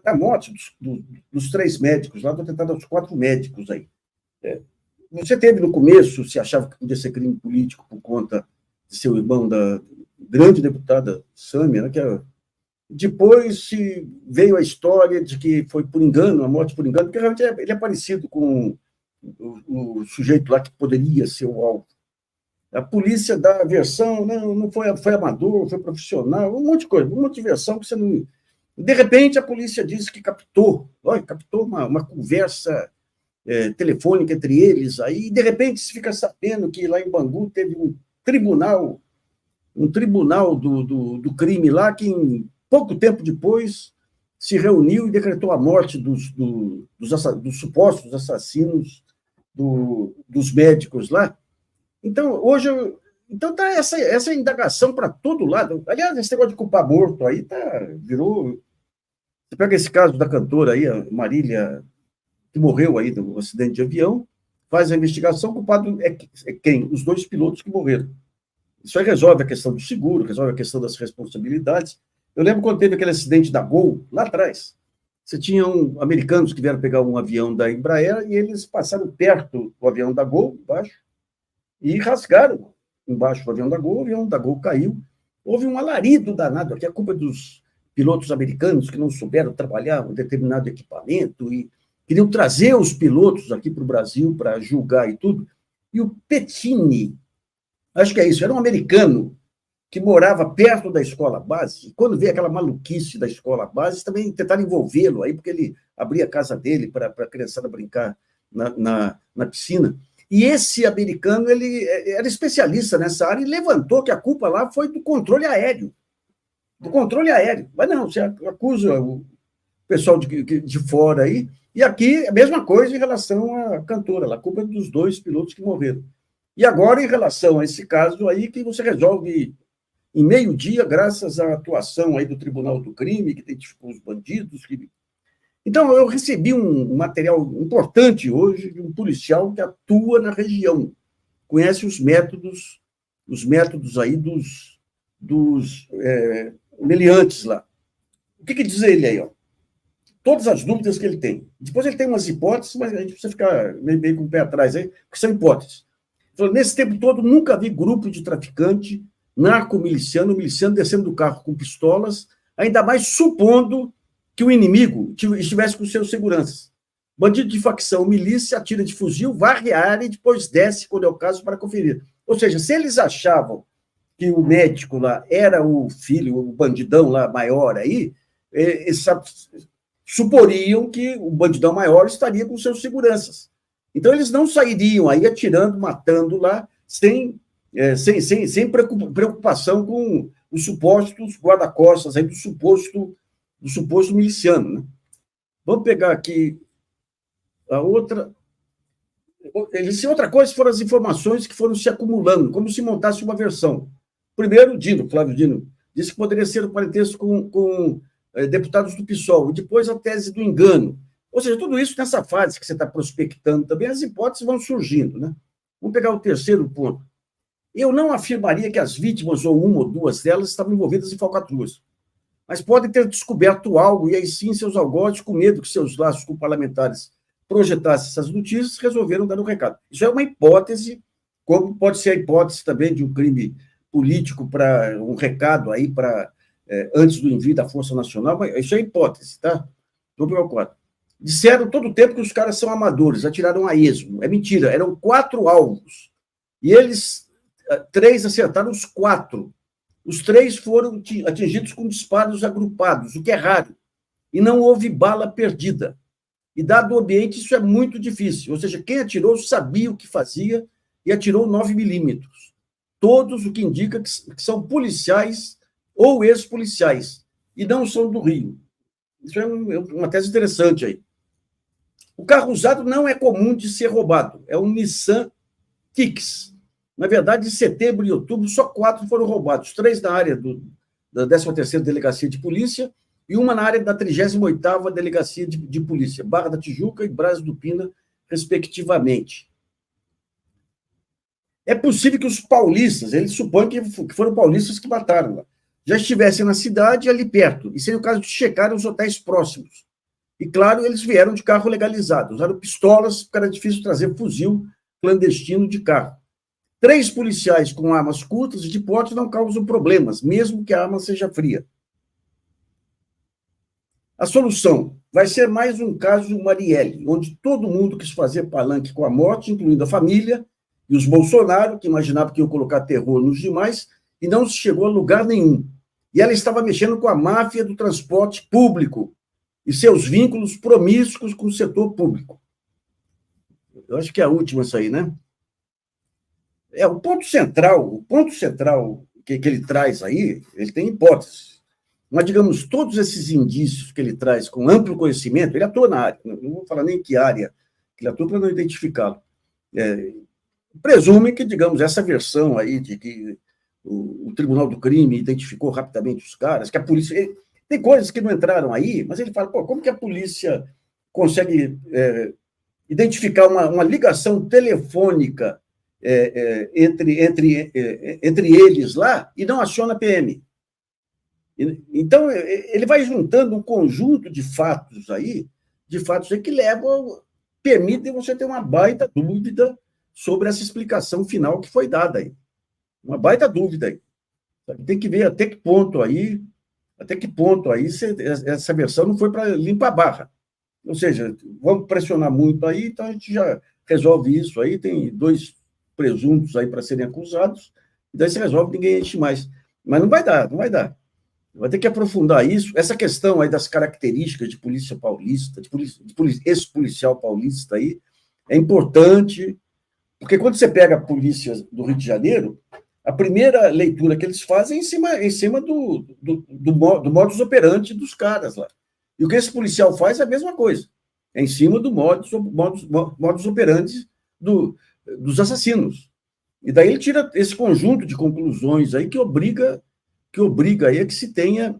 da morte dos 3 médicos lá, do atentado aos 4 médicos aí. Você teve no começo, se achava que podia ser crime político por conta de seu irmão, da grande deputada Sâmia, né, depois veio a história de que foi por engano, a morte por engano, porque realmente ele é parecido com o sujeito lá que poderia ser o alvo. A polícia dá a versão, não foi amador, foi profissional, um monte de coisa, um monte de versão que você não... De repente, a polícia diz que captou uma conversa telefônica entre eles, aí, e de repente se fica sabendo que lá em Bangu teve um tribunal do crime lá que, pouco tempo depois, se reuniu e decretou a morte dos supostos assassinos dos médicos lá. Então, hoje, tá essa indagação para todo lado. Aliás, esse negócio de culpar morto aí virou... Você pega esse caso da cantora aí, a Marília, que morreu aí no acidente de avião, faz a investigação, o culpado é quem? Os 2 pilotos que morreram. Isso aí resolve a questão do seguro, resolve a questão das responsabilidades. Eu lembro quando teve aquele acidente da Gol, lá atrás, você tinha americanos que vieram pegar um avião da Embraer e eles passaram perto do avião da Gol, embaixo, e rasgaram embaixo do avião da Gol, o avião da Gol caiu. Houve um alarido danado, aqui a culpa dos pilotos americanos que não souberam trabalhar um determinado equipamento e queriam trazer os pilotos aqui para o Brasil para julgar e tudo. E o Pettini, acho que é isso, era um americano que morava perto da escola base, e quando veio aquela maluquice da escola base, também tentaram envolvê-lo aí, porque ele abria a casa dele para a criançada brincar na piscina. E esse americano, ele era especialista nessa área e levantou que a culpa lá foi do controle aéreo. Mas não, você acusa o pessoal de fora aí, e aqui a mesma coisa em relação à cantora, a culpa é dos 2 pilotos que morreram. E agora, em relação a esse caso aí, que você resolve em meio-dia, graças à atuação aí do Tribunal do Crime, que identificou os bandidos. Então, eu recebi um material importante hoje de um policial que atua na região, conhece os métodos aí dos meliantes lá. O que diz ele aí? Ó? Todas as dúvidas que ele tem. Depois ele tem umas hipóteses, mas a gente precisa ficar meio com o pé atrás aí, porque são hipóteses. Então, nesse tempo todo, nunca vi grupo de traficante, miliciano descendo do carro com pistolas, ainda mais supondo que o inimigo estivesse com seus seguranças. Bandido de facção, milícia, atira de fuzil, varre a área e depois desce, quando é o caso, para conferir. Ou seja, se eles achavam que o médico lá era o filho, o bandidão lá maior aí, eles suporiam que o bandidão maior estaria com seus seguranças. Então, eles não sairiam aí atirando, matando lá, sem preocupação com os supostos guarda-costas aí do suposto miliciano. Né? Vamos pegar aqui a outra. Outra coisa foram as informações que foram se acumulando, como se montasse uma versão. Primeiro, Flávio Dino, disse que poderia ser o parentesco com deputados do PSOL, e depois a tese do engano. Ou seja, tudo isso nessa fase que você está prospectando também, as hipóteses vão surgindo. Né? Vamos pegar o terceiro ponto. Eu não afirmaria que as vítimas, ou uma ou duas delas, estavam envolvidas em falcatruas, mas podem ter descoberto algo, e aí sim seus algozes, com medo que seus laços com parlamentares projetassem essas notícias, resolveram dar um recado. Isso é uma hipótese, como pode ser a hipótese também de um crime político para um recado aí para antes do envio da Força Nacional, mas isso é hipótese, tá? Estou preocupado. Disseram todo o tempo que os caras são amadores, atiraram a esmo. É mentira, eram 4 alvos. E eles, 3 acertaram os 4. Os 3 foram atingidos com disparos agrupados, o que é raro. E não houve bala perdida. E, dado o ambiente, isso é muito difícil. Ou seja, quem atirou sabia o que fazia e atirou 9 milímetros. Todos, o que indica que são policiais ou ex-policiais, e não são do Rio. Isso é uma tese interessante aí. O carro usado não é comum de ser roubado. É um Nissan Kicks. Na verdade, em setembro e outubro, só 4 foram roubados. 3 na área da 13ª Delegacia de Polícia e uma na área da 38ª Delegacia de Polícia, Barra da Tijuca e Brás do Pina, respectivamente. É possível que os paulistas, eles supõem que foram paulistas que mataram lá. já estivessem na cidade ali perto, e seria o caso de checar os hotéis próximos. E, claro, eles vieram de carro legalizado, usaram pistolas, porque era difícil trazer fuzil clandestino de carro. 3 policiais com armas curtas e de porte não causam problemas, mesmo que a arma seja fria. A solução vai ser mais um caso Marielle, onde todo mundo quis fazer palanque com a morte, incluindo a família e os Bolsonaro, que imaginavam que iam colocar terror nos demais, e não se chegou a lugar nenhum. E ela estava mexendo com a máfia do transporte público e seus vínculos promíscuos com o setor público. Eu acho que é a última isso aí, né? O ponto central que ele traz aí, ele tem hipóteses. Mas, digamos, todos esses indícios que ele traz com amplo conhecimento, ele atua na área, não vou falar nem que área que ele atua para não identificá-lo. Presume que, digamos, essa versão aí de que o Tribunal do Crime identificou rapidamente os caras, que a polícia... Tem coisas que não entraram aí, mas ele fala, como que a polícia consegue identificar uma ligação telefônica entre eles lá e não aciona a PM? Então, ele vai juntando um conjunto de fatos aí que permitem você ter uma baita dúvida sobre essa explicação final que foi dada aí. Uma baita dúvida aí. Tem que ver até que ponto aí essa versão não foi para limpar a barra. Ou seja, vamos pressionar muito aí, então a gente já resolve isso aí, tem 2 presuntos aí para serem acusados, e daí se resolve, ninguém enche mais. Mas não vai dar. Vai ter que aprofundar isso. Essa questão aí das características de polícia paulista, ex-policial paulista aí, é importante, porque quando você pega a polícia do Rio de Janeiro, a primeira leitura que eles fazem é em cima do modus operandi dos caras lá. E o que esse policial faz é a mesma coisa. É em cima do modus operandi dos assassinos. E daí ele tira esse conjunto de conclusões aí que obriga aí a que se tenha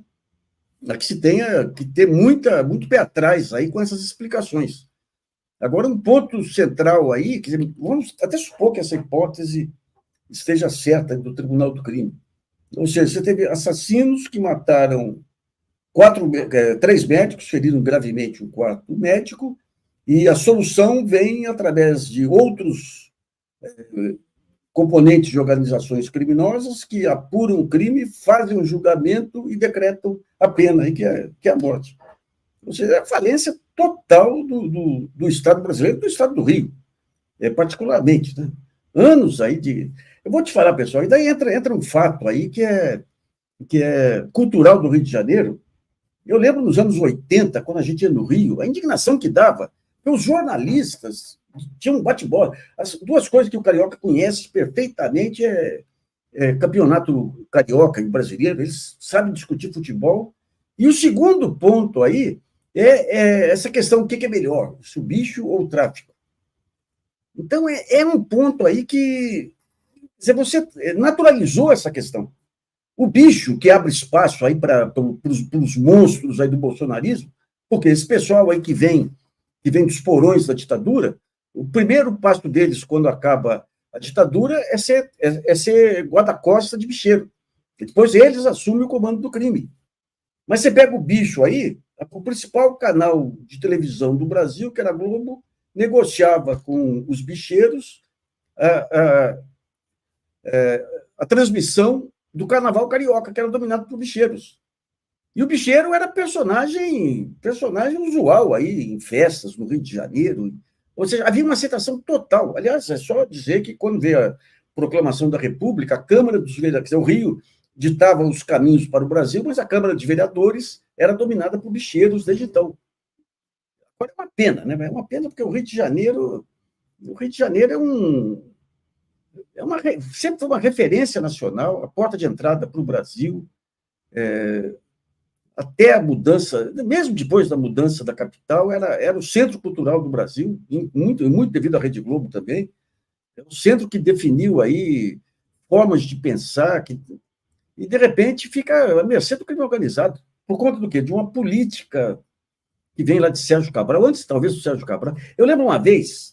que ter muito pé atrás aí com essas explicações. Agora, um ponto central aí, quer dizer, vamos até supor que essa hipótese esteja certa do Tribunal do Crime. Ou seja, você teve assassinos que mataram 3 médicos, feriram gravemente um 4º médico, e a solução vem através de outros componentes de organizações criminosas que apuram o crime, fazem um julgamento e decretam a pena, que é a morte. Ou seja, é a falência total do Estado brasileiro, do Estado do Rio, particularmente, né? Anos aí de... Eu vou te falar, pessoal, e daí entra um fato aí que é cultural do Rio de Janeiro. Eu lembro nos anos 80, quando a gente ia no Rio, a indignação que dava, os jornalistas tinham um bate-bola. As 2 coisas que o carioca conhece perfeitamente campeonato carioca e brasileiro, eles sabem discutir futebol. E o segundo ponto aí é essa questão, o que é melhor, se o bicho ou o tráfico. Então, é um ponto aí que você naturalizou essa questão. O bicho que abre espaço aí para os monstros aí do bolsonarismo, porque esse pessoal aí que vem dos porões da ditadura, o primeiro passo deles, quando acaba a ditadura, é ser guarda-costas de bicheiro. E depois eles assumem o comando do crime. Mas você pega o bicho aí, o principal canal de televisão do Brasil, que era a Globo, negociava com os bicheiros a transmissão do Carnaval Carioca, que era dominado por bicheiros. E o bicheiro era personagem usual aí em festas no Rio de Janeiro. Ou seja, havia uma aceitação total. Aliás, é só dizer que quando veio a proclamação da República, a Câmara dos Vereadores, o Rio ditava os caminhos para o Brasil, mas a Câmara de Vereadores era dominada por bicheiros desde então. Agora é uma pena, né? É uma pena porque o Rio de Janeiro sempre foi uma referência nacional, a porta de entrada para o Brasil, até a mudança, mesmo depois da mudança da capital, era o centro cultural do Brasil, muito devido à Rede Globo também, é o centro que definiu aí formas de pensar, e de repente fica à mercê do crime organizado, por conta do quê? De uma política que vem lá de Sérgio Cabral, antes talvez do Sérgio Cabral. Eu lembro uma vez